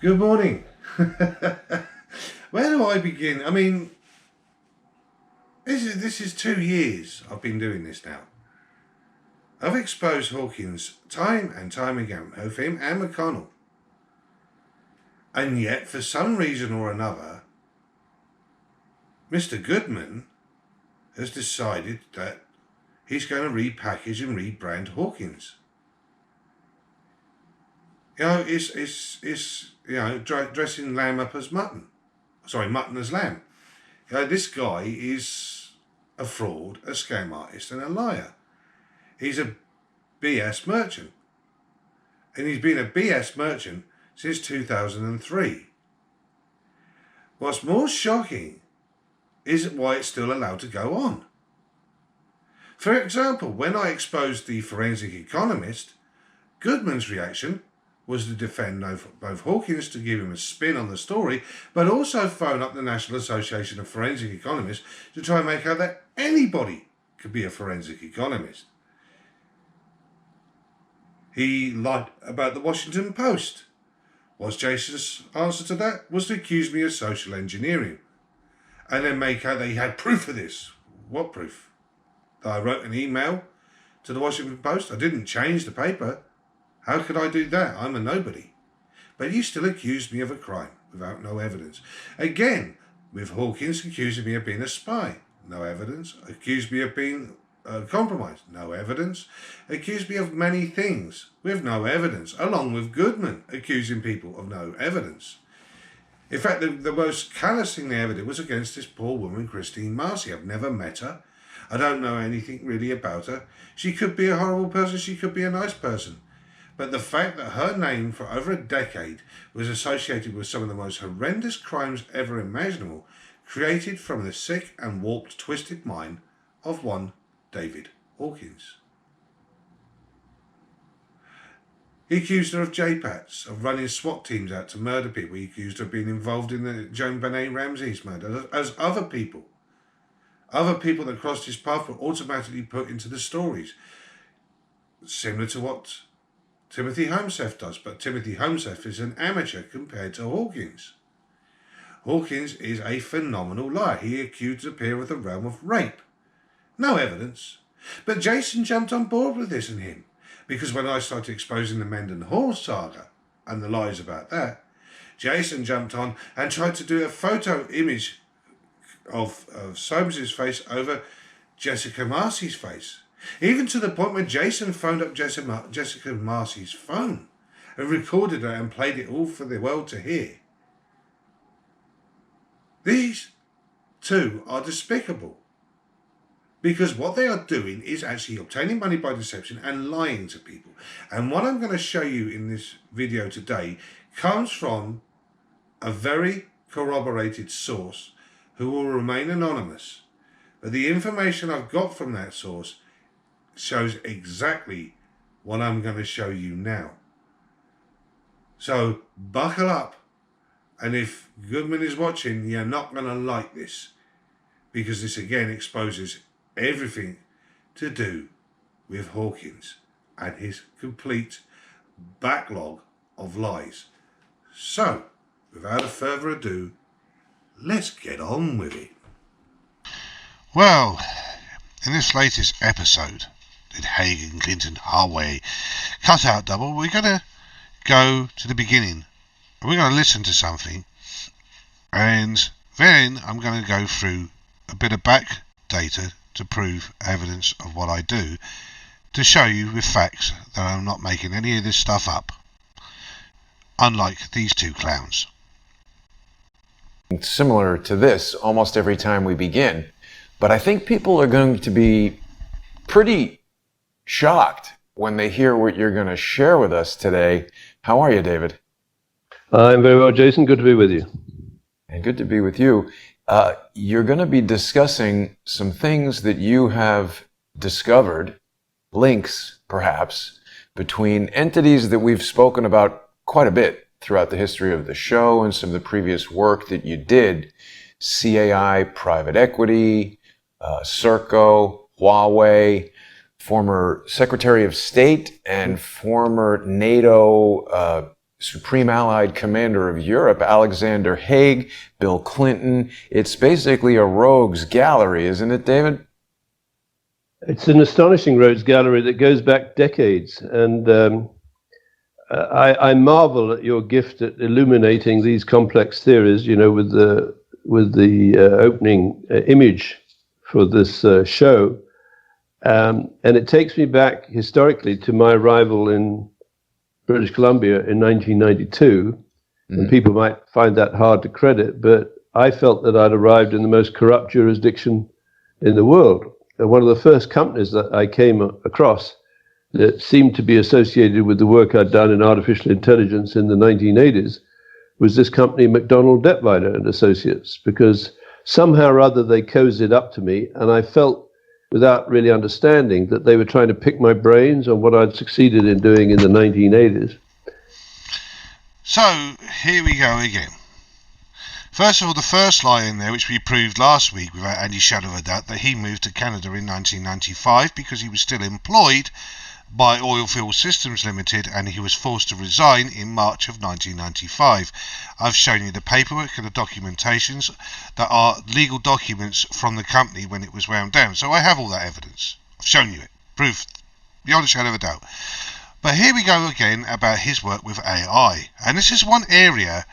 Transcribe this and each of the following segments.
Good morning. Where do I begin? I mean, this is 2 years I've been doing this now. I've exposed Hawkins time and time again, both him and McConnell. And yet, for some reason or another, Mr. Goodman has decided that he's going to repackage and rebrand Hawkins. You know, it's dressing lamb up as mutton. Sorry, mutton as lamb. You know, this guy is a fraud, a scam artist, and a liar. He's a BS merchant. And he's been a BS merchant since 2003. What's more shocking is why it's still allowed to go on. For example, when I exposed the forensic economist, Goodman's reaction was to defend both Hawkins, to give him a spin on the story, but also phone up the National Association of Forensic Economists to try and make out that anybody could be a forensic economist. He lied about the Washington Post. Was Jason's answer to that? Was to accuse me of social engineering. And then make out that he had proof of this. What proof? That I wrote an email to the Washington Post? I didn't change the paper. How could I do that? I'm a nobody. But you still accused me of a crime without no evidence. Again, with Hawkins accusing me of being a spy. No evidence. Accused me of being compromised. No evidence. Accused me of many things with no evidence. Along with Goodman accusing people of no evidence. In fact, the most callous thing they ever did was against this poor woman, Christine Marcy. I've never met her. I don't know anything really about her. She could be a horrible person. She could be a nice person. But the fact that her name for over a decade was associated with some of the most horrendous crimes ever imaginable, created from the sick and warped, twisted mind of one David Hawkins. He accused her of JPATs, of running SWAT teams out to murder people. He accused her of being involved in the JonBenét Ramsey's murder, as other people that crossed his path were automatically put into the stories. Similar to what Timothy Homseth does, but Timothy Homseth is an amateur compared to Hawkins. Hawkins is a phenomenal liar. He accused the peer of the realm of rape. No evidence. But Jason jumped on board with this and him, because when I started exposing the Mendenhall saga and the lies about that, Jason jumped on and tried to do a photo image of Soames's face over Jessica Marcy's face. Even to the point where Jason phoned up Jessica Marcy's phone and recorded her and played it all for the world to hear. These two are despicable, because what they are doing is actually obtaining money by deception and lying to people. And what I'm going to show you in this video today comes from a very corroborated source who will remain anonymous. But the information I've got from that source shows exactly what I'm going to show you now. So buckle up, and if Goodman is watching, you're not going to like this, because this again exposes everything to do with Hawkins and his complete backlog of lies. So, without further ado, let's get on with it. Well, in this latest episode, did Hagen, Clinton, Harway, cut out double, we're going to go to the beginning. We're going to listen to something, and then I'm going to go through a bit of back data to prove evidence of what I do, to show you with facts that I'm not making any of this stuff up, unlike these two clowns. Similar to this almost every time we begin, but I think people are going to be pretty shocked when they hear what you're going to share with us today. How are you, David? I'm very well, Jason. Good to be with you. And good to be with you. You're going to be discussing some things that you have discovered, links perhaps, between entities that we've spoken about quite a bit throughout the history of the show and some of the previous work that you did. CAI, private equity, Serco, Huawei, former Secretary of State and former NATO Supreme Allied Commander of Europe, Alexander Haig, Bill Clinton. It's basically a rogues gallery, isn't it, David? It's an astonishing rogues gallery that goes back decades, and I marvel at your gift at illuminating these complex theories. You know, with the opening image for this show, and it takes me back historically to my arrival in British Columbia in 1992, and people might find that hard to credit, but I felt that I'd arrived in the most corrupt jurisdiction in the world. And one of the first companies that I came across that seemed to be associated with the work I'd done in artificial intelligence in the 1980s was this company, McDonald Detweiler and Associates, because somehow or other they cozied up to me, and I felt, without really understanding, that they were trying to pick my brains on what I'd succeeded in doing in the 1980s. So, here we go again. First of all, the first lie in there, which we proved last week without any shadow of a doubt, that he moved to Canada in 1995 because he was still employed by Oilfield Systems Limited, and he was forced to resign in March of 1995. I've shown you the paperwork and the documentations that are legal documents from the company when it was wound down. So I have all that evidence. I've shown you it. Proof beyond a shadow of a doubt. But here we go again about his work with AI. And this is one area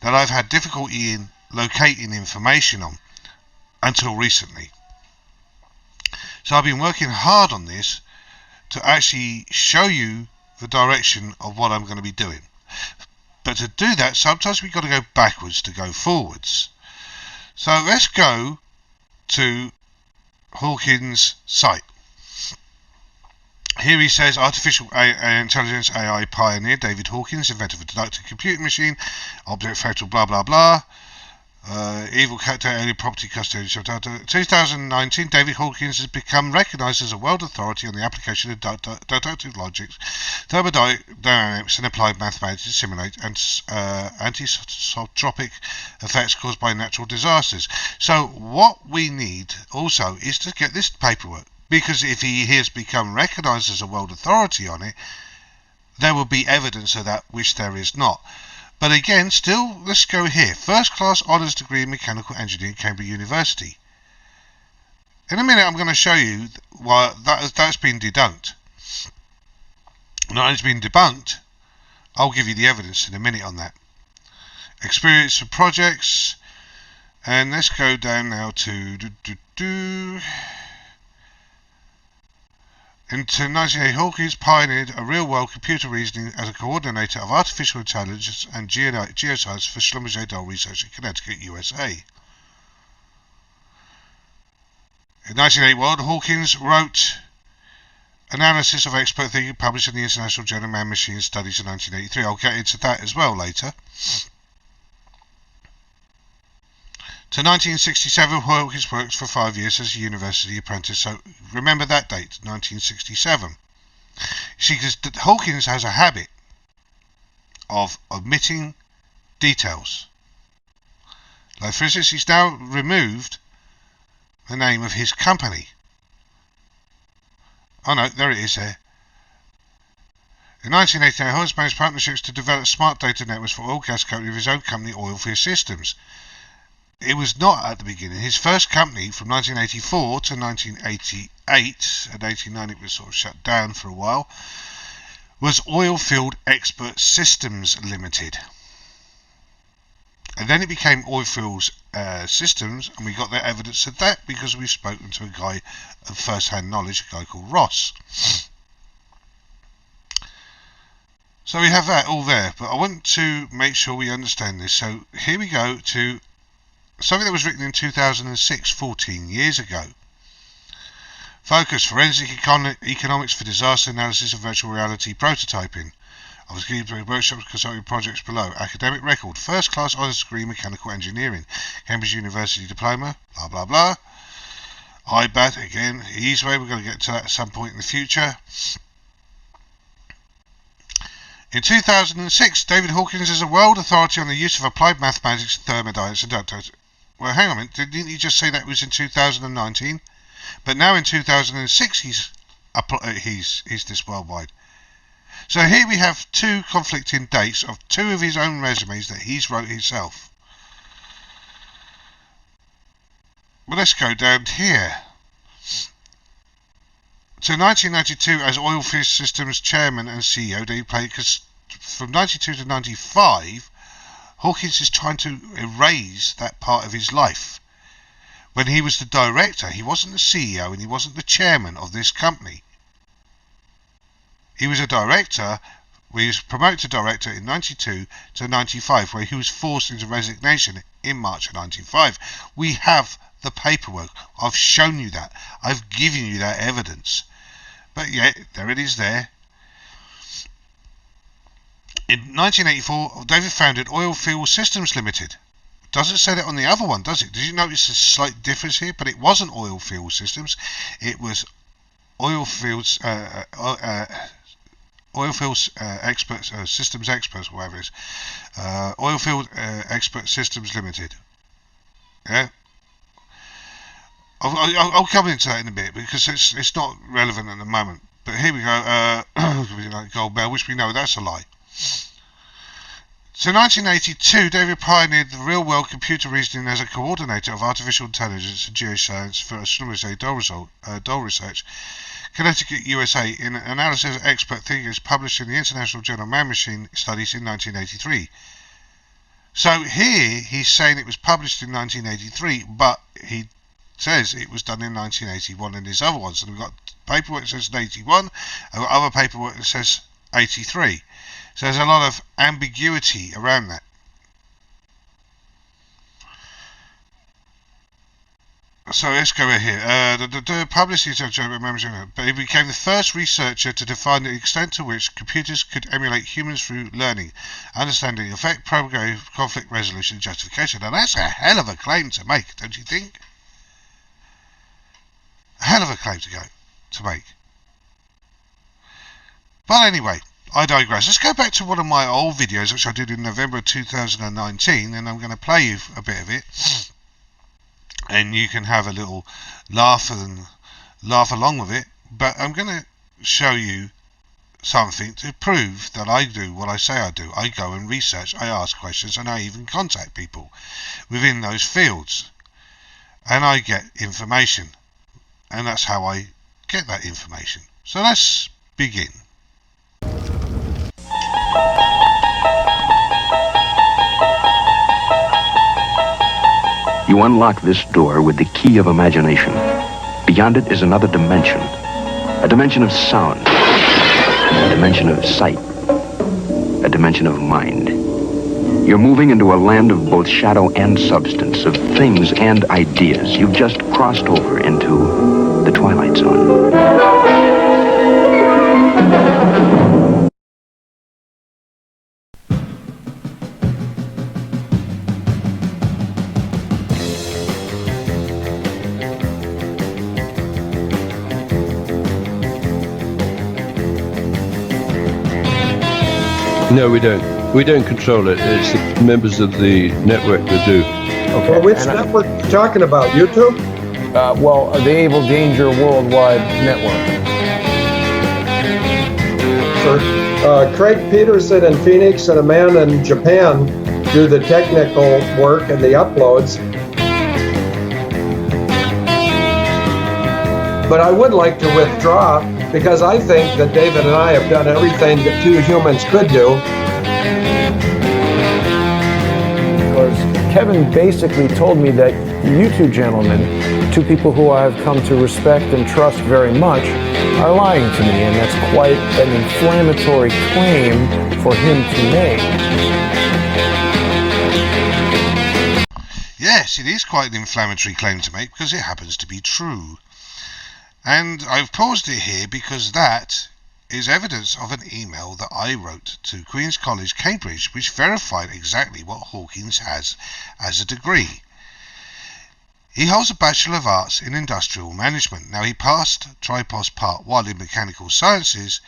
that I've had difficulty in locating information on until recently. So I've been working hard on this to actually show you the direction of what I'm going to be doing. But to do that, sometimes we've got to go backwards to go forwards. So let's go to Hawkins' site. Here he says, artificial intelligence AI pioneer David Hawkins, inventor of a deductive computing machine, object factor, blah blah blah. Evil character, alien property custodian. 2019, David Hawkins has become recognized as a world authority on the application of deductive logics, thermodynamics, and applied mathematics to simulate antisotropic effects caused by natural disasters. So what we need also is to get this paperwork, because if he has become recognized as a world authority on it, there will be evidence of that which there is not. But again, still, let's go here. First class honours degree in mechanical engineering, Cambridge University. In a minute, I'm going to show you why that's been debunked. Not only it's been debunked, I'll give you the evidence in a minute on that. Experience of projects, and let's go down now to In 1980, Hawkins pioneered a real-world computer reasoning as a coordinator of artificial intelligence and geoscience for Schlumberger Dole Research in Connecticut, USA. In 1981, Hawkins wrote Analysis of Expert Thinking, published in the International Journal Man-Machine Studies in 1983. I'll get into that as well later. To 1967, Hawkins worked for 5 years as a university apprentice. So remember that date, 1967. See, because Hawkins has a habit of omitting details. Like, for instance, he's now removed the name of his company. Oh no, there it is there. In 1989, Hawkins managed partnerships to develop smart data networks for oil gas company of his own company, Oilfield Systems. It was not at the beginning. His first company from 1984 to 1988, and 89 it was sort of shut down for a while, was Oilfield Expert Systems Limited. And then it became Oilfield Systems, and we got the evidence of that because we've spoken to a guy of first-hand knowledge, a guy called Ross. So we have that all there, but I want to make sure we understand this. So here we go to something that was written in 2006, 14 years ago. Focus, Forensic Economics for Disaster Analysis of Virtual Reality Prototyping. I was given workshops consulting projects below. Academic record, first class honours degree in mechanical engineering. Cambridge University diploma, blah blah blah. IBAT, again, easy way, we're going to get to that at some point in the future. In 2006, David Hawkins is a world authority on the use of applied mathematics, thermodynamics, and data. Well, hang on a minute, didn't you just say that was in 2019? But now in 2006 he's this worldwide. So here we have two conflicting dates of two of his own resumes that he's wrote himself. Well, let's go down here to 1992 as Oilfield Systems chairman and CEO. They played, because from 92 to 95, Hawkins is trying to erase that part of his life. When he was the director, he wasn't the CEO and he wasn't the chairman of this company. He was a director. He was promoted to director in 92 to 95, where he was forced into resignation in March of 95. We have the paperwork. I've shown you that. I've given you that evidence. But yeah, there it is there. In 1984, David founded Oilfield Systems Limited. Doesn't say that on the other one, does it? Did you notice a slight difference here? But it wasn't Oilfield Systems. It was Oilfields, Experts, Systems Experts, whatever it is. Oilfield Expert Systems Limited. Yeah. I'll come into that in a bit because it's not relevant at the moment. But here we go. Gold Bell, which we know that's a lie. So 1982, David pioneered the real-world computer reasoning as a coordinator of artificial intelligence and geoscience for Schlumberger Doll Research, Connecticut, USA, in an analysis of expert thinkers published in the International Journal Man-Machine Studies in 1983. So here he's saying it was published in 1983, but he says it was done in 1981 in his other ones. And we've got paperwork that says 81, and other paperwork that says 83. So there's a lot of ambiguity around that. So let's go over here. The published but he became the first researcher to define the extent to which computers could emulate humans through learning, understanding, effect, program, conflict resolution, and justification. And that's a hell of a claim to make, don't you think? A hell of a claim to make. But anyway, I digress. Let's go back to one of my old videos, which I did in November 2019, and I'm going to play you a bit of it, and you can have a little laugh along with it. But I'm going to show you something to prove that I do what I say I do. I go and research, I ask questions, and I even contact people within those fields, and I get information. And that's how I get that information. So let's begin. You unlock this door with the key of imagination. Beyond it is another dimension. A dimension of sound. A dimension of sight. A dimension of mind. You're moving into a land of both shadow and substance, of things and ideas. You've just crossed over into the Twilight Zone. No, we don't. We don't control it. It's the members of the network that do. Okay. Well, which network are you talking about? YouTube? Well, the Able Danger Worldwide Network. For Craig Peterson in Phoenix and a man in Japan do the technical work and the uploads. But I would like to withdraw because I think that David and I have done everything that two humans could do. Because Kevin basically told me that you two gentlemen, two people who I've come to respect and trust very much, are lying to me, and that's quite an inflammatory claim for him to make. Yes, it is quite an inflammatory claim to make because it happens to be true. And I've paused it here because that is evidence of an email that I wrote to Queen's College, Cambridge, which verified exactly what Hawkins has as a degree. He holds a Bachelor of Arts in Industrial Management. Now, he passed TRIPOS Part 1 in Mechanical Sciences,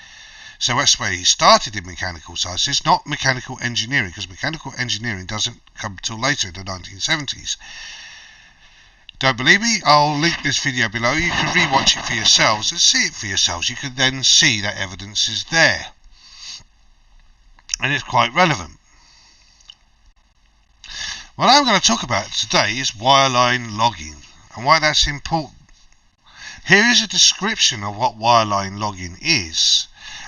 so that's where he started in Mechanical Sciences, not Mechanical Engineering, because Mechanical Engineering doesn't come till later in the 1970s. Don't believe me? I'll link this video below. You can rewatch it for yourselves and see it for yourselves. You can then see that evidence is there. and it's quite relevant. What I'm going to talk about today is wireline logging and why that's important. Here is a description of what wireline logging is,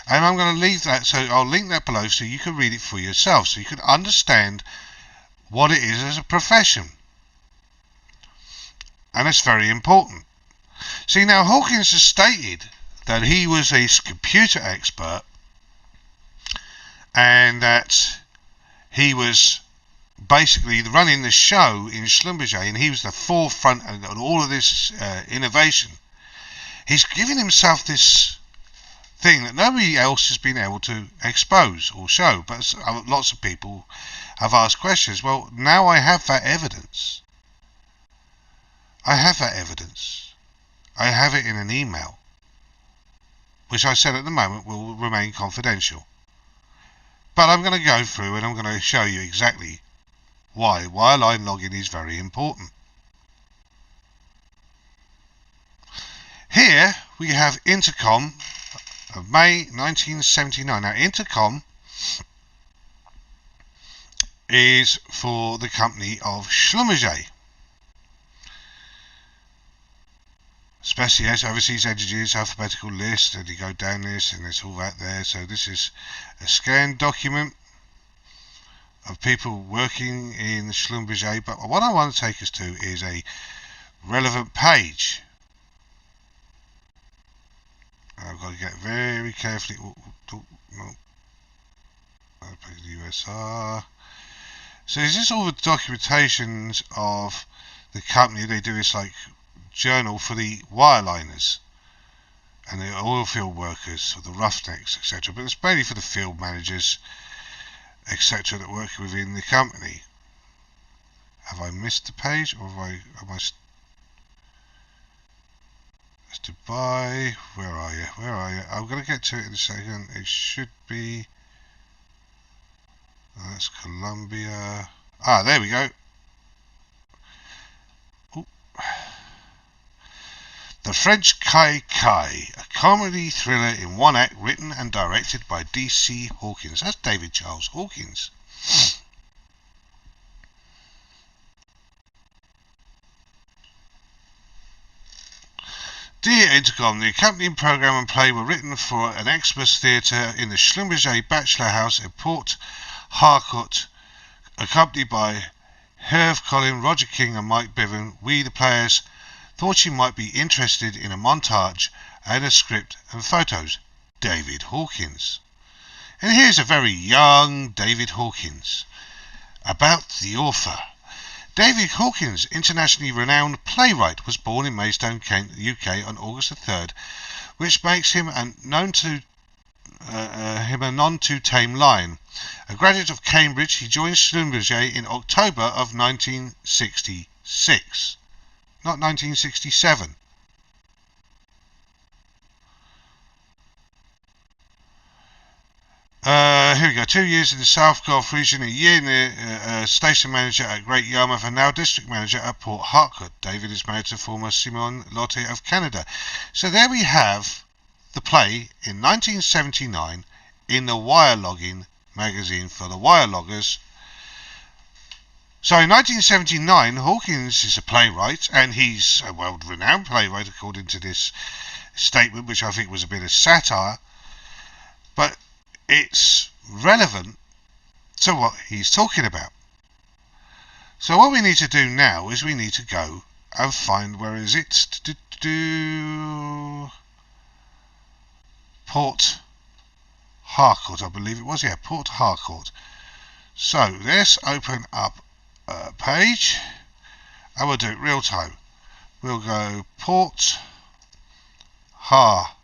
and I'm going to leave that, so I'll link that below so you can read it for yourself, so you can understand what it is as a profession. And it's very important. See, now Hawkins has stated that he was a computer expert and that he was basically running the show in Schlumberger, and he was the forefront of all of this innovation. He's given himself this thing that nobody else has been able to expose or show, but lots of people have asked questions. Well, now I have that evidence. I have that evidence. I have it in an email, which I said at the moment will remain confidential. But I'm going to go through and I'm going to show you exactly why wireline logging is very important. Here we have Intercom of May 1979. Now Intercom is for the company of Schlumberger. Specialist Overseas Entities alphabetical list, and you go down this and there's all that there. So this is a scanned document of people working in Schlumberger, but what I want to take us to is a relevant page. I've got to get very carefully. USR. So is this all the documentations of the company? They do this like journal for the wireliners and the oil field workers, or the roughnecks, etc. But it's mainly for the field managers, etc., that work within the company. Have I missed the page, or am I Dubai? Where are you? Where are you? I'm going to get to it in a second. It should be. That's Colombia. Ah, there we go. Ooh. The French Kai Kai, a comedy thriller in one act, written and directed by D.C. Hawkins. That's David Charles Hawkins. Dear Intercom, the accompanying programme and play were written for an Xmas theatre in the Schlumberger Bachelor House at Port Harcourt, accompanied by Herve Collin, Roger King and Mike Bevan. We, the players, thought you might be interested in a montage and a script and photos. David Hawkins. And here's a very young David Hawkins. About the author. David Hawkins, internationally renowned playwright, was born in Maidstone, Kent, UK on August the 3rd, which makes him a none too tame lion. A graduate of Cambridge, he joined Schlumberger in October of 1966, not 1967. Here we go. 2 years in the South Gulf region, a year in the station manager at Great Yarmouth, and now district manager at Port Harcourt. David is married to former Simone Lotte of Canada. So there we have the play in 1979 in the Wire Logging magazine for the wire loggers. So in 1979, Hawkins is a playwright, and he's a world-renowned playwright according to this statement, which I think was a bit of satire, but it's relevant to what he's talking about. So what we need to do now is we need to go and find, where is it? Port Harcourt, I believe it was. Yeah, Port Harcourt. So let's open up a page and we'll do it real time. We'll go Port Harcourt.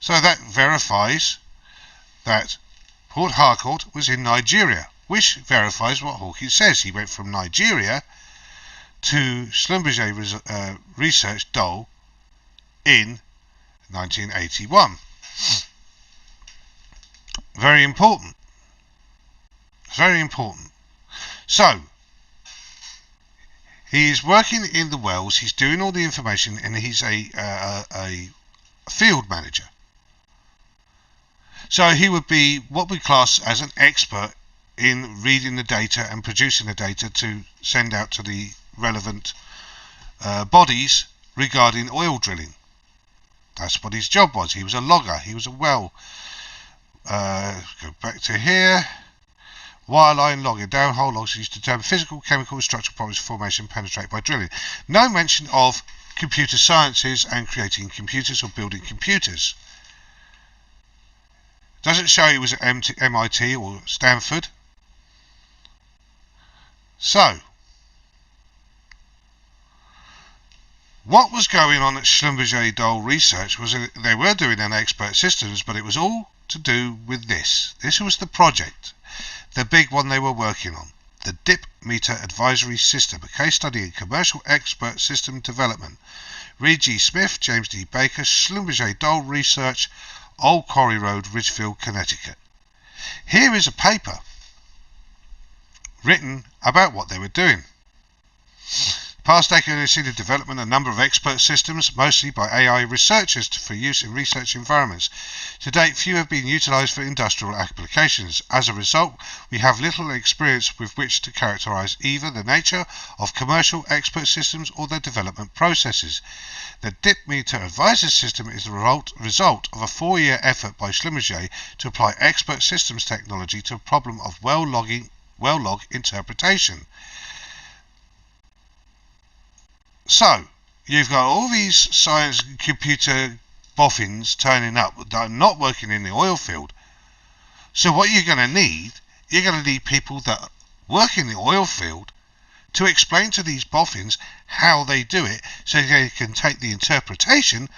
So that verifies that Port Harcourt was in Nigeria, which verifies what Hawkins says. He went from Nigeria to Schlumberger Research Dole in 1981. Very important. Very important. So, he's working in the wells, he's doing all the information, and he's a field manager. So he would be what we class as an expert in reading the data and producing the data to send out to the relevant bodies regarding oil drilling. That's what his job was. He was a logger. He was a well. Go back to here. Wireline logging, downhole logs used to determine physical, chemical, and structural properties of formation penetrated by drilling. No mention of computer sciences and creating computers or building computers. Doesn't show he was at MIT or Stanford. So, what was going on at Schlumberger Doll Research was they were doing an expert systems, but it was all to do with this. This was the project, the big one they were working on, the Dip Meter Advisory System, a case study in commercial expert system development. Reed G. Smith, James D. Baker, Schlumberger Doll Research, Old Quarry Road, Ridgefield, Connecticut. Here is a paper written about what they were doing. Past decade has seen the development of a number of expert systems, mostly by AI researchers for use in research environments. To date, few have been utilized for industrial applications. As a result, we have little experience with which to characterize either the nature of commercial expert systems or their development processes. The Dip Meter Advisor System is the result of a 4-year effort by Schlumberger to apply expert systems technology to a problem of well log interpretation. So, you've got all these science and computer boffins turning up that are not working in the oil field. So what you're going to need people that work in the oil field to explain to these boffins how they do it, so they can take the interpretation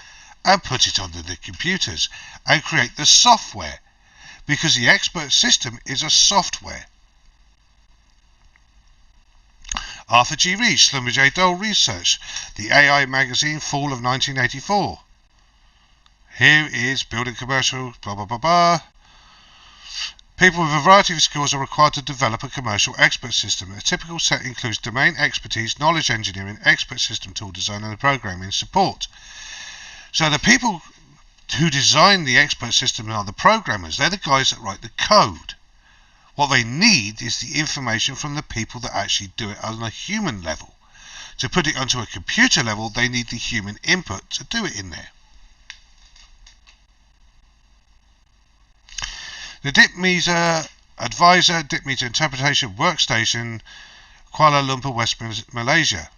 and put it onto the computers and create the software, because the expert system is a software. Arthur G. Reed, Schlumberger Doll Research, the AI magazine, fall of 1984. Here is building commercial, blah blah blah blah. People with a variety of skills are required to develop a commercial expert system. A typical set includes domain expertise, knowledge engineering, expert system tool design, and programming support. So the people who design the expert system are the programmers. They're the guys that write the code. What they need is the information from the people that actually do it on a human level. To put it onto a computer level, they need the human input to do it in there. The Dip Meter Advisor, Dip Meter Interpretation Workstation, Kuala Lumpur, West Malaysia.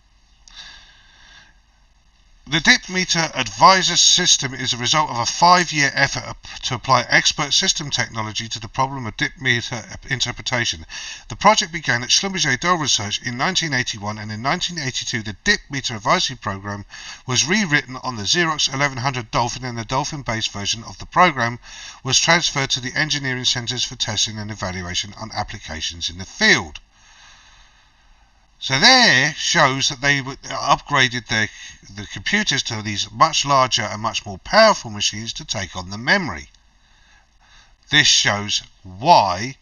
The Dip Meter Advisor System is a result of a 5-year effort to apply expert system technology to the problem of dip meter interpretation. The project began at Schlumberger Doll Research in 1981, and in 1982 the Dip Meter Advisory Program was rewritten on the Xerox 1100 Dolphin, and the Dolphin-based version of the program was transferred to the Engineering Centers for Testing and Evaluation on Applications in the Field. So there shows that they upgraded the computers to these much larger and much more powerful machines to take on the memory. This shows why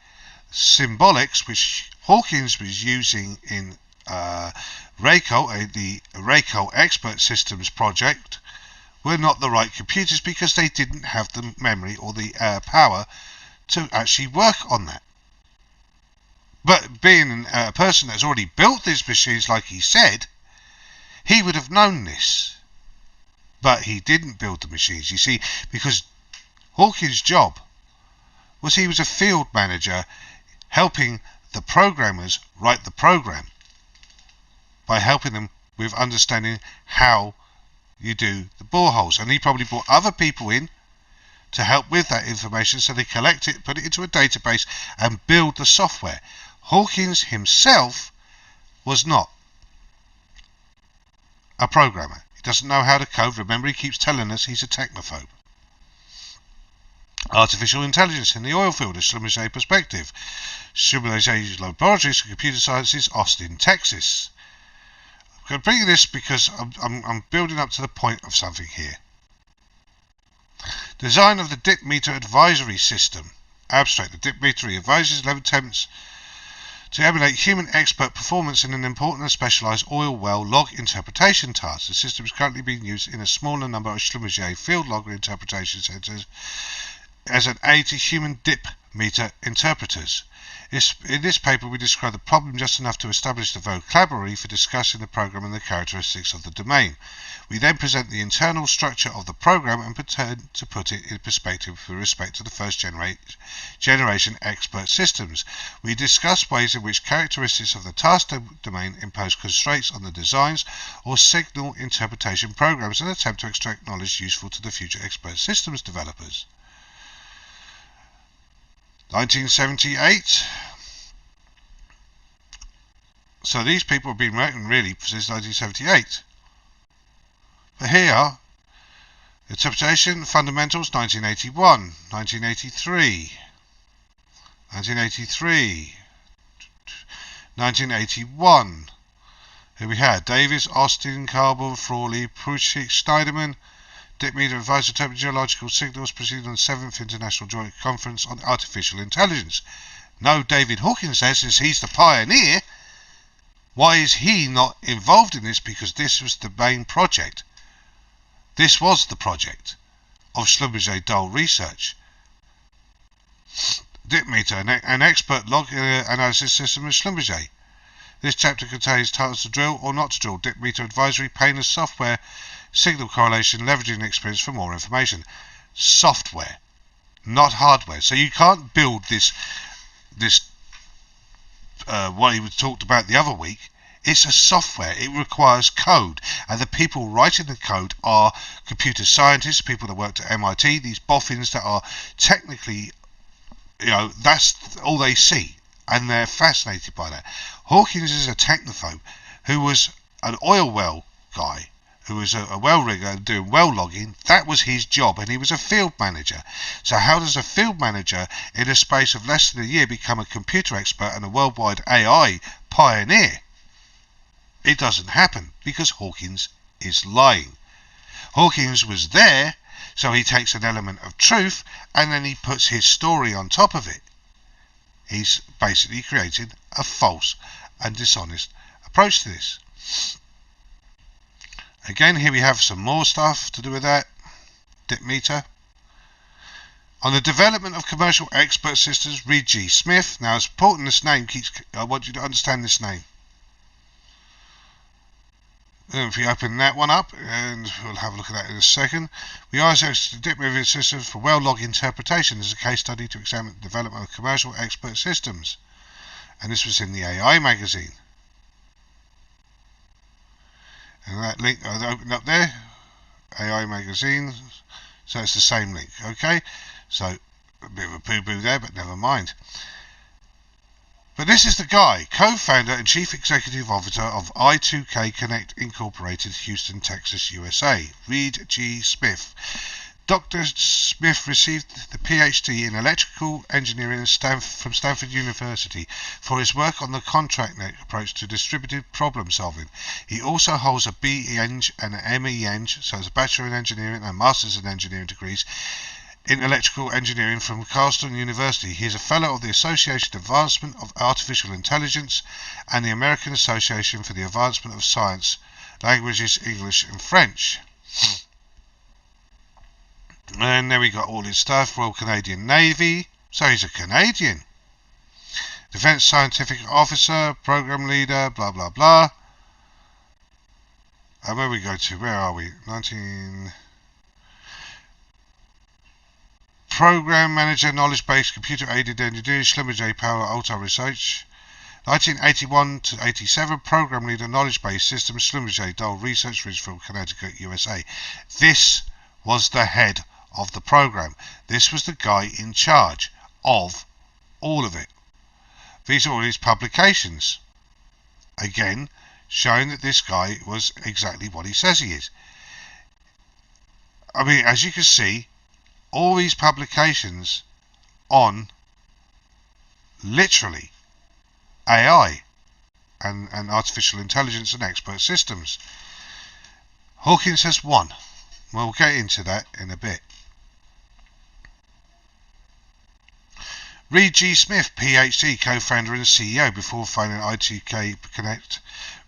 symbolics, which Hawkins was using in RACO, the RACO Expert Systems project, were not the right computers, because they didn't have the memory or the power to actually work on that. But being a person that's already built these machines, like he said, he would have known this. But he didn't build the machines, you see, because Hawkins' job was he was a field manager helping the programmers write the program by helping them with understanding how you do the boreholes. And he probably brought other people in to help with that information, so they collect it, put it into a database and build the software. Hawkins himself was not a programmer. He doesn't know how to code. Remember, he keeps telling us he's a technophobe. Artificial intelligence in the oil field, a Schlumberger perspective. Schlumberger Laboratories for Computer Sciences, Austin, Texas. I'm bringing this because I'm building up to the point of something here. Design of the Dip Meter Advisory System. Abstract. The Dip Meter advises 11 attempts to emulate human expert performance in an important and specialized oil well log interpretation task. The system is currently being used in a smaller number of Schlumberger field log interpretation centers as an aid to human dip meter interpreters. In this paper, we describe the problem just enough to establish the vocabulary for discussing the program and the characteristics of the domain. We then present the internal structure of the program and pretend to put it in perspective with respect to the first generation expert systems. We discuss ways in which characteristics of the task domain impose constraints on the designs or signal interpretation programs and attempt to extract knowledge useful to the future expert systems developers. 1978. So these people have been working really since 1978. But here, interpretation fundamentals, 1981, 1983, 1981. Here we had Davis, Austin, Carble, Frawley, Pruchik, Schneiderman, Dip Meter Advisor Interpret Geological Signals, proceeding on the 7th International Joint Conference on Artificial Intelligence. No, David Hawkins says, since he's the pioneer, why is he not involved in this? Because this was the main project. This was the project of Schlumberger Dole Research. Dip Meter, an expert log analysis system of Schlumberger. This chapter contains titles to drill or not to drill, Dip Meter Advisory, painless software, signal correlation, leveraging experience for more information. Software, not hardware. So you can't build this what he was talked about the other week. It's a software. It requires code, and the people writing the code are computer scientists, people that worked at MIT, these boffins that are technically, that's all they see, and they're fascinated by that. Hawkins is a technophobe who was an oil well guy, who was a well rigger doing well logging. That was his job, and he was a field manager. So how does a field manager in a space of less than a year become a computer expert and a worldwide AI pioneer? It doesn't happen, because Hawkins is lying. Hawkins was there, so he takes an element of truth and then he puts his story on top of it. He's basically created a false and dishonest approach to this. Again, here we have some more stuff to do with that. Dip Meter. On the development of commercial expert systems, read G. Smith. Now, it's important this name I want you to understand this name. If we open that one up, and we'll have a look at that in a second. We also use Dip Meter systems for well log interpretation as a case study to examine the development of commercial expert systems. And this was in the AI magazine. And that link I opened up there, AI magazine, so it's the same link, okay? So, a bit of a poo-poo there, but never mind. But this is the guy, co-founder and chief executive officer of I2K Connect Incorporated, Houston, Texas, USA. Reed G. Smith. Dr. Smith received the PhD in electrical engineering from Stanford University for his work on the contract net approach to distributed problem solving. He also holds a B.Eng and an M.Eng, so it's a Bachelor in Engineering and Masters in Engineering degrees in electrical engineering from Carleton University. He is a fellow of the Association for the Advancement of Artificial Intelligence and the American Association for the Advancement of Science, Languages, English and French. And there we got all his stuff. Royal Canadian Navy, so he's a Canadian. Defence Scientific Officer, Program Leader, blah blah blah. And where we go to, where are we? Program Manager, Knowledge-Based Computer-Aided Engineering, Schlumberger Power Altar Research. 1981 to 87, Program Leader, Knowledge-Based Systems, Schlumberger Dole Research, Ridgefield, Connecticut, USA. This was the head of the program. This was the guy in charge of all of it. These are all his publications. Again, showing that this guy was exactly what he says he is. I mean, as you can see, all these publications on literally AI and artificial intelligence and expert systems. Hawkins has won. We'll get into that in a bit. Reed G. Smith, PhD, co-founder and CEO. Before founding ITK Connect,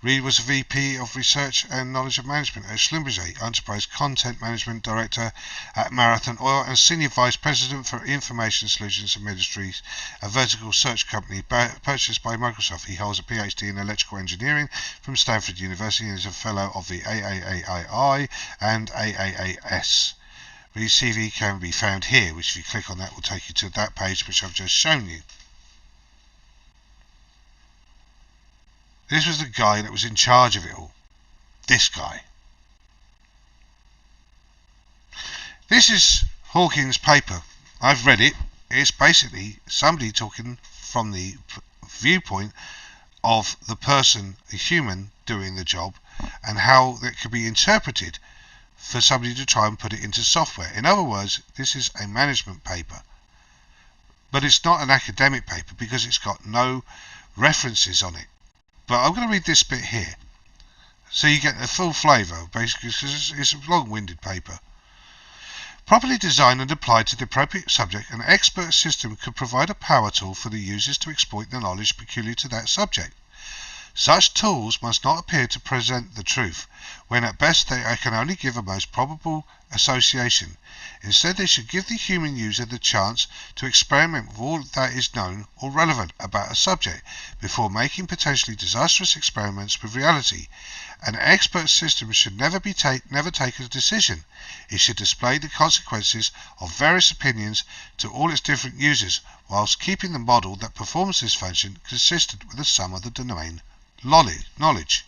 Reed was a VP of Research and Knowledge of Management at Schlumberger, Enterprise Content Management Director at Marathon Oil, and Senior Vice President for Information Solutions and Ministries, a vertical search company purchased by Microsoft. He holds a PhD in Electrical Engineering from Stanford University and is a Fellow of the AAAI and AAAS. Reed's CV can be found here, which if you click on that will take you to that page which I've just shown you. This was the guy that was in charge of it all. This guy. This is Hawkins' paper. I've read it. It's basically somebody talking from the viewpoint of the person, a human, doing the job, and how that could be interpreted for somebody to try and put it into software. In other words, this is a management paper. But it's not an academic paper because it's got no references on it. But I'm going to read this bit here so you get the full flavour, basically, because it's a long-winded paper. Properly designed and applied to the appropriate subject, an expert system could provide a power tool for the users to exploit the knowledge peculiar to that subject. Such tools must not appear to present the truth, when at best they can only give a most probable association. Instead, they should give the human user the chance to experiment with all that is known or relevant about a subject before making potentially disastrous experiments with reality. An expert system should never take a decision. It should display the consequences of various opinions to all its different users, whilst keeping the model that performs this function consistent with the sum of the domain knowledge.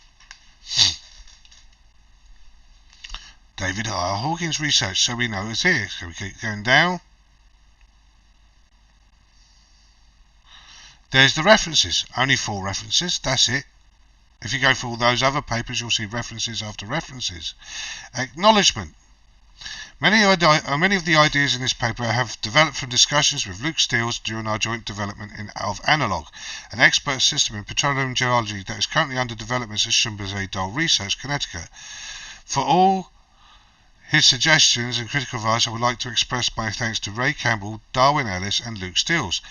David R. Hawkins research, so we know it's here. So we keep going down. There's the references. Only 4 references. That's it. If you go for all those other papers, you'll see references after references. Acknowledgement. Many of the ideas in this paper have developed from discussions with Luke Steels during our joint development of Analog, an expert system in petroleum geology that is currently under development at Schlumberger Dole Research, Connecticut. For all his suggestions and critical advice, I would like to express my thanks to Ray Campbell, Darwin Ellis and Luke Steels.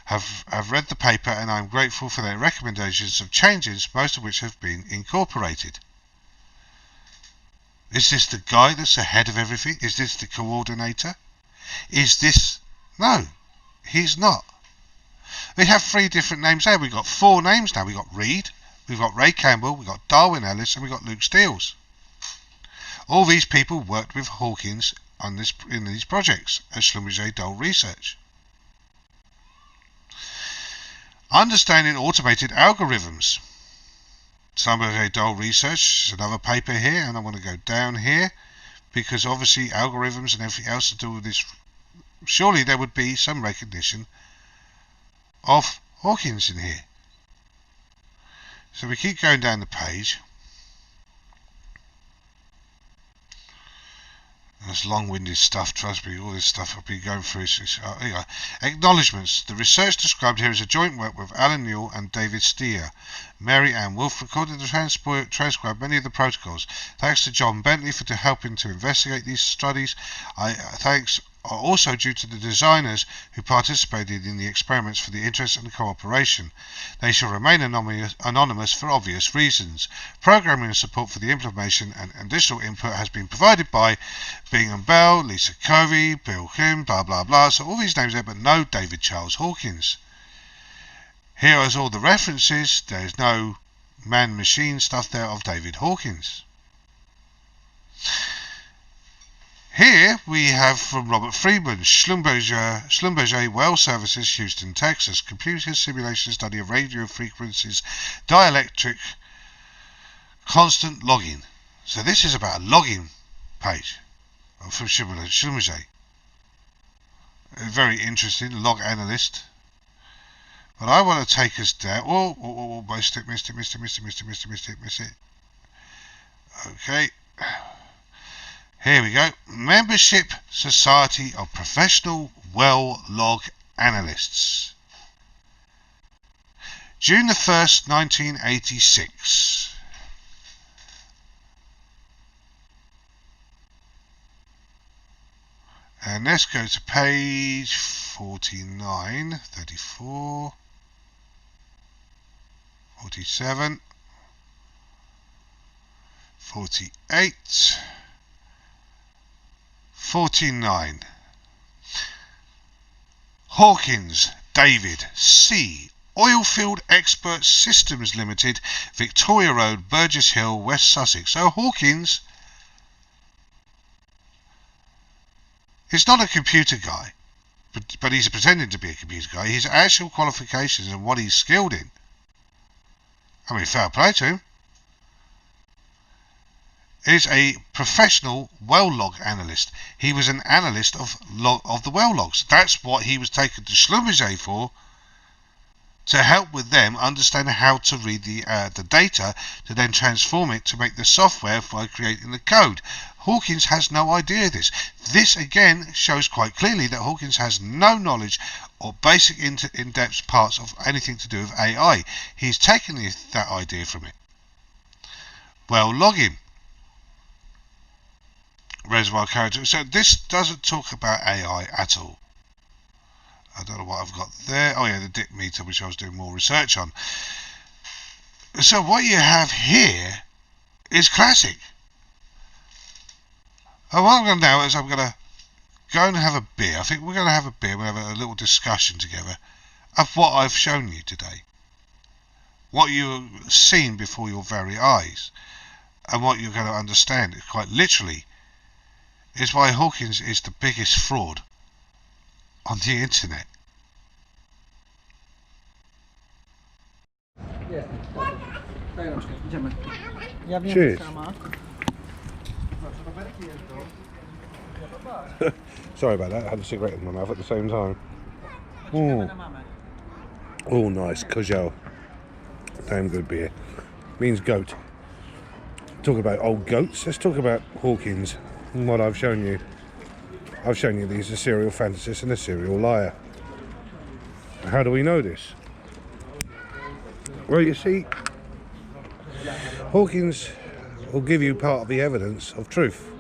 I've read the paper and I am grateful for their recommendations of changes, most of which have been incorporated. Is this the guy that's ahead of everything? Is this the coordinator? Is this... No, he's not. They have 3 different names there. We've got 4 names now. We've got Reed, we've got Ray Campbell, we've got Darwin Ellis and we've got Luke Steels. All these people worked with Hawkins in these projects at Schlumberger Dole Research. Understanding automated algorithms. Schlumberger Dole Research is another paper here, and I want to go down here because obviously algorithms and everything else to do with this, surely there would be some recognition of Hawkins in here. So we keep going down the page. That's long-winded stuff, trust me, all this stuff I've been going through. Anyway. Acknowledgements. The research described here is a joint work with Alan Newell and David Steer. Mary Ann Wolfe recorded and transcribed many of the protocols. Thanks to John Bentley for helping to investigate these studies. Thanks are also due to the designers who participated in the experiments for the interest and cooperation. They shall remain anonymous for obvious reasons. Programming and support for the implementation and additional input has been provided by Bingham Bell, Lisa Covey, Bill Kim, blah blah blah. So all these names there, but no David Charles Hawkins. Here is all the references. There's no man-machine stuff there of David Hawkins. Here we have from Robert Friedman, Schlumberger Well Services, Houston, Texas. Computer simulation study of radio frequencies, dielectric, constant logging. So this is about a logging page from Schlumberger. Very interesting, log analyst. But I want to take us down. Oh, missed it. Okay. Here we go. Membership Society of Professional Well Log Analysts. June the 1st, 1986. And let's go to page 49, 34, 47, 48, 49. Hawkins, David, C. Oilfield Expert Systems Limited, Victoria Road, Burgess Hill, West Sussex. So Hawkins is not a computer guy, but he's pretending to be a computer guy. His actual qualifications and what he's skilled in, I mean, fair play to him, is a professional well log analyst. He was an analyst of the well logs. That's what he was taken to Schlumberger for, to help with them understand how to read the data to then transform it to make the software by creating the code. Hawkins has no idea of this. This again shows quite clearly that Hawkins has no knowledge or basic in-depth parts of anything to do with AI. He's taken that idea from it. Well, logging. Reservoir character. So this doesn't talk about AI at all. I don't know what I've got there. Oh yeah, the dip meter, which I was doing more research on. So what you have here is classic. And what I'm going to do now is I'm going to go and have a beer. I think we're going to have a beer. We'll have a little discussion together of what I've shown you today. What you've seen before your very eyes. And what you're going to understand, quite literally, is why Hawkins is the biggest fraud on the internet. Cheers. Sorry about that, I had a cigarette in my mouth at the same time. Oh, nice, Cujol. Damn good beer. Means goat. Talk about old goats, let's talk about Hawkins and what I've shown you. I've shown you he's a serial fantasist and a serial liar. How do we know this? Well, you see, Hawkins will give you part of the evidence of truth.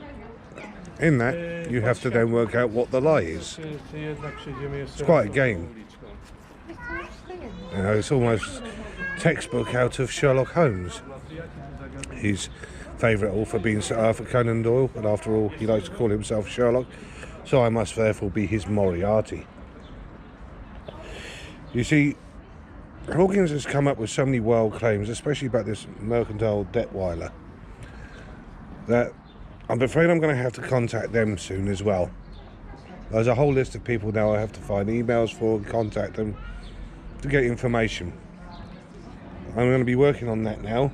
In that, you have to then work out what the lie is. It's quite a game. You know, it's almost textbook out of Sherlock Holmes. His favourite author being Sir Arthur Conan Doyle, and after all, he likes to call himself Sherlock, so I must therefore be his Moriarty. You see, Hawkins has come up with so many wild claims, especially about this mercantile Detweiler, that I'm afraid I'm going to have to contact them soon as well. There's a whole list of people now I have to find emails for and contact them to get information. I'm going to be working on that now,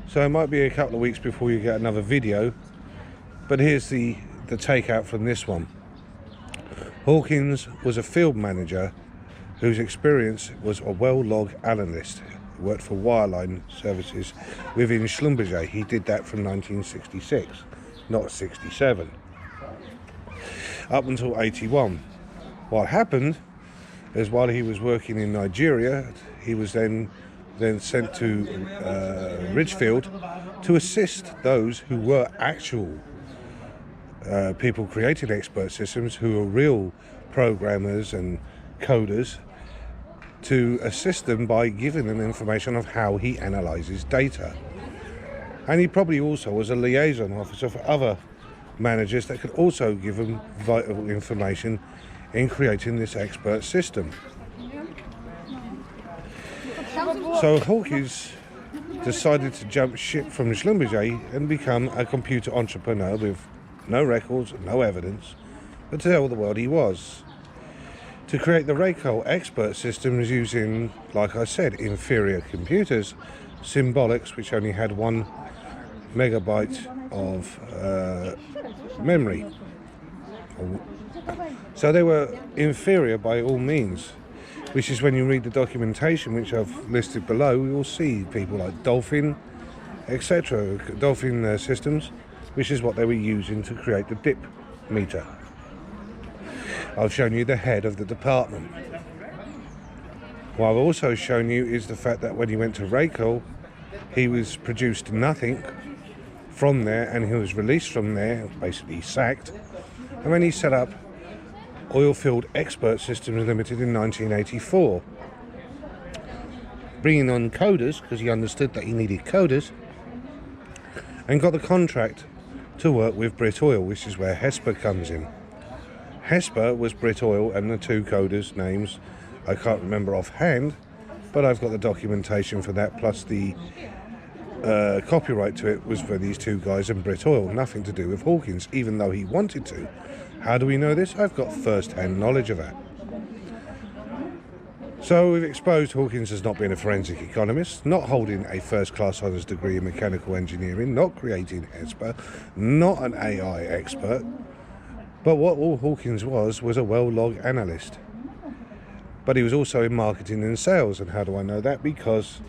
so it might be a couple of weeks before you get another video, but here's the takeout from this one. Hawkins was a field manager whose experience was a well log analyst. He worked for wireline services within Schlumberger. He did that from 1966, not 67, up until 81. What happened is, while he was working in Nigeria, he was then sent to Ridgefield to assist those who were actual people creating expert systems, who are real programmers and coders, to assist them by giving them information of how he analyzes data. And he probably also was a liaison officer for other managers that could also give them vital information in creating this expert system. So Hawkins decided to jump ship from Schlumberger and become a computer entrepreneur with no records, no evidence, but to tell the world he was. To create the Raycole expert systems using, like I said, inferior computers, symbolics which only had 1 megabyte of memory. So they were inferior by all means, which is when you read the documentation which I've listed below, you will see people like Dolphin, etc. Dolphin systems, which is what they were using to create the dip meter. I've shown you the head of the department. What I've also shown you is the fact that when he went to Raycole, he was produced nothing from there, and he was released from there, basically sacked, and then he set up Oilfield Expert Systems Limited in 1984, bringing on coders because he understood that he needed coders, and got the contract to work with Brit Oil, which is where Hesper comes in. Hesper was Brit Oil, and the two coders' names I can't remember offhand, but I've got the documentation for that, plus the copyright to it was for these two guys and Brit Oil, nothing to do with Hawkins, even though he wanted to. How do we know this? I've got first-hand knowledge of that. So we've exposed Hawkins as not being a forensic economist, not holding a first-class honours degree in mechanical engineering, not creating Hesper, not an AI expert, but what all Hawkins was a well-log analyst. But he was also in marketing and sales, and how do I know that? Because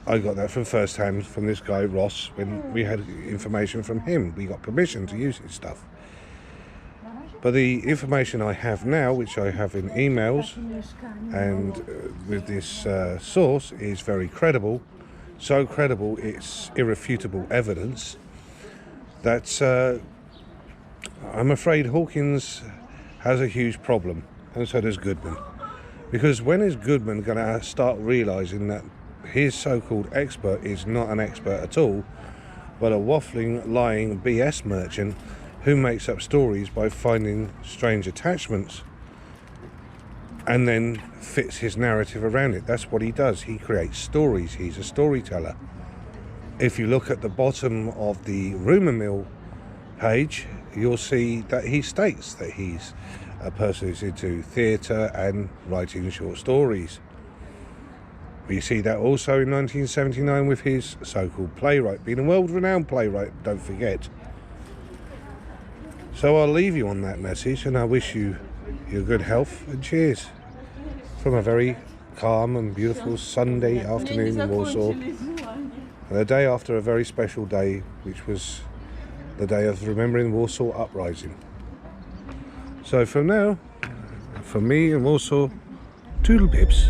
I got that from first hand from this guy Ross. When we had information from him, we got permission to use his stuff. But the information I have now, which I have in emails and with this source, is very credible. So credible it's irrefutable evidence that I'm afraid Hawkins has a huge problem, and so does Goodman. Because when is Goodman going to start realising that his so-called expert is not an expert at all, but a waffling, lying BS merchant who makes up stories by finding strange attachments and then fits his narrative around it? That's what he does. He creates stories. He's a storyteller. If you look at the bottom of the rumour mill page, you'll see that he states that he's a person who's into theatre and writing short stories. We see that also in 1979 with his so-called playwright, being a world-renowned playwright, don't forget. So I'll leave you on that message, and I wish you your good health, and cheers from a very calm and beautiful Sunday afternoon in Warsaw, and a day after a very special day, which was the day of remembering Warsaw Uprising. So from now, from me in Warsaw, toodle pips.